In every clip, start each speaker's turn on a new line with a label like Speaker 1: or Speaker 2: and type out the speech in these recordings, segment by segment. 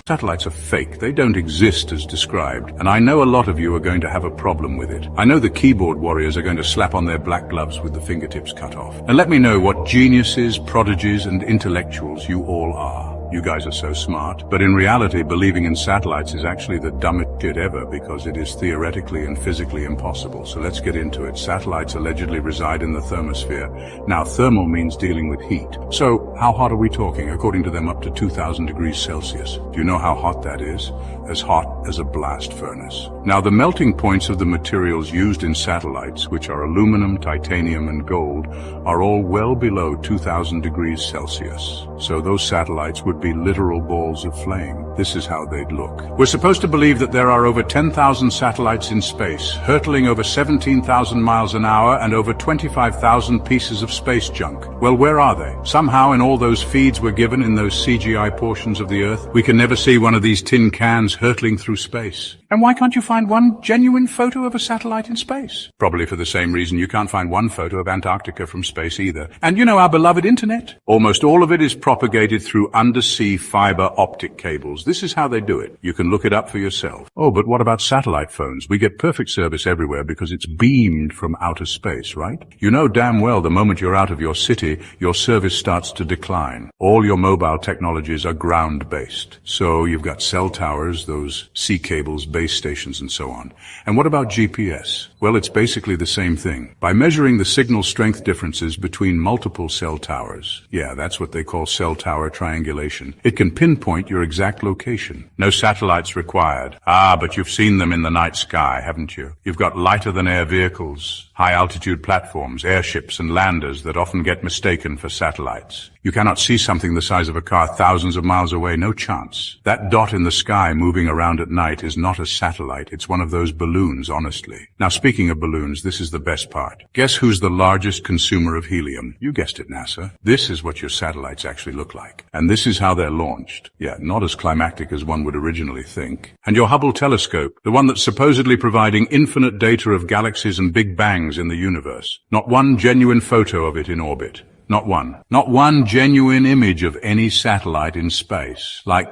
Speaker 1: Satellites are fake. They don't exist as described, and I know a lot of you are going to have a problem with it. I know the keyboard warriors are going to slap on their black gloves with the fingertips cut off. And let me know what geniuses, prodigies, and intellectuals you all are. You guys are so smart, but in reality, believing in satellites is actually the dumbest shit ever because it is theoretically and physically impossible. So let's get into it. Satellites allegedly reside in the thermosphere. Now, thermal means dealing with heat. So, how hot are we talking? According to them, up to 2,000 degrees Celsius. Do you know how hot that is? As hot as a blast furnace. Now, the melting points of the materials used in satellites, which are aluminum, titanium, and gold, are all well below 2,000 degrees Celsius. So those satellites would be literal balls of flame. This is how they'd look. We're supposed to believe that there are over 10,000 satellites in space, hurtling over 17,000 miles an hour and over 25,000 pieces of space junk. Well, where are they? Somehow in all those feeds we're given in those CGI portions of the Earth, we can never see one of these tin cans hurtling through space. And why can't you find one genuine photo of a satellite in space? Probably for the same reason you can't find one photo of Antarctica from space either. And you know our beloved internet? Almost all of it is propagated through undersea fiber optic cables. This is how they do it. You can look it up for yourself. Oh, but what about satellite phones? We get perfect service everywhere because it's beamed from outer space, right? You know damn well the moment you're out of your city, your service starts to decline. All your mobile technologies are ground-based. So you've got cell towers, those sea cables, base stations, and so on. And what about GPS? Well, it's basically the same thing. By measuring the signal strength differences between multiple cell towers, yeah, that's what they call cell tower triangulation, it can pinpoint your exact location. No satellites required. Ah, but you've seen them in the night sky, haven't you? You've got lighter-than-air vehicles, high-altitude platforms, airships, and landers that often get mistaken for satellites. You cannot see something the size of a car thousands of miles away, no chance. That dot in the sky moving around at night is not a satellite, it's one of those balloons, honestly. Now, speaking of balloons, this is the best part. Guess who's the largest consumer of helium? You guessed it, NASA. This is what your satellites actually look like. And this is how they're launched. Yeah, not as climactic as one would originally think. And your Hubble telescope, the one that's supposedly providing infinite data of galaxies and big bangs in the universe. Not one genuine photo of it in orbit. Not one. Not one genuine image of any satellite in space. Like,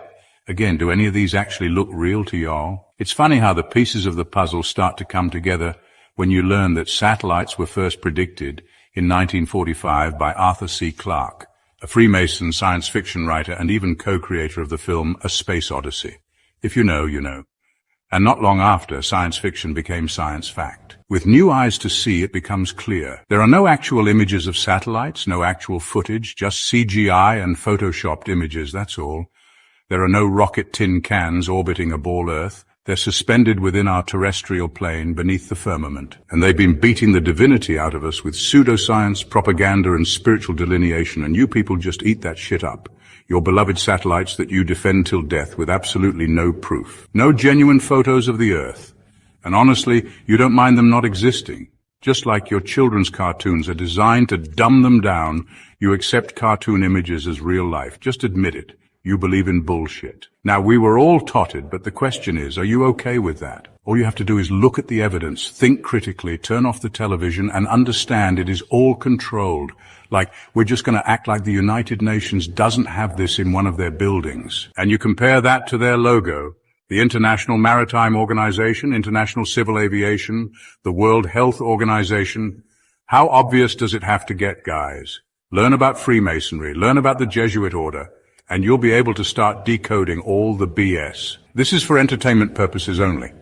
Speaker 1: again, do any of these actually look real to y'all? It's funny how the pieces of the puzzle start to come together when you learn that satellites were first predicted in 1945 by Arthur C. Clarke, a Freemason science fiction writer and even co-creator of the film A Space Odyssey. If you know, you know. And not long after, science fiction became science fact. With new eyes to see, it becomes clear. There are no actual images of satellites, no actual footage, just CGI and photoshopped images, that's all. There are no rocket tin cans orbiting a ball Earth. They're suspended within our terrestrial plane beneath the firmament. And they've been beating the divinity out of us with pseudoscience, propaganda, and spiritual delineation, and you people just eat that shit up. Your beloved satellites that you defend till death with absolutely no proof. No genuine photos of the Earth. And honestly, you don't mind them not existing. Just like your children's cartoons are designed to dumb them down, you accept cartoon images as real life. Just admit it. You believe in bullshit. Now, we were all taught it, but the question is, are you okay with that? All you have to do is look at the evidence, think critically, turn off the television, and understand it is all controlled. Like, we're just going to act like the United Nations doesn't have this in one of their buildings. And you compare that to their logo, the International Maritime Organization, International Civil Aviation, the World Health Organization. How obvious does it have to get, guys? Learn about Freemasonry, learn about the Jesuit order, and you'll be able to start decoding all the BS. This is for entertainment purposes only.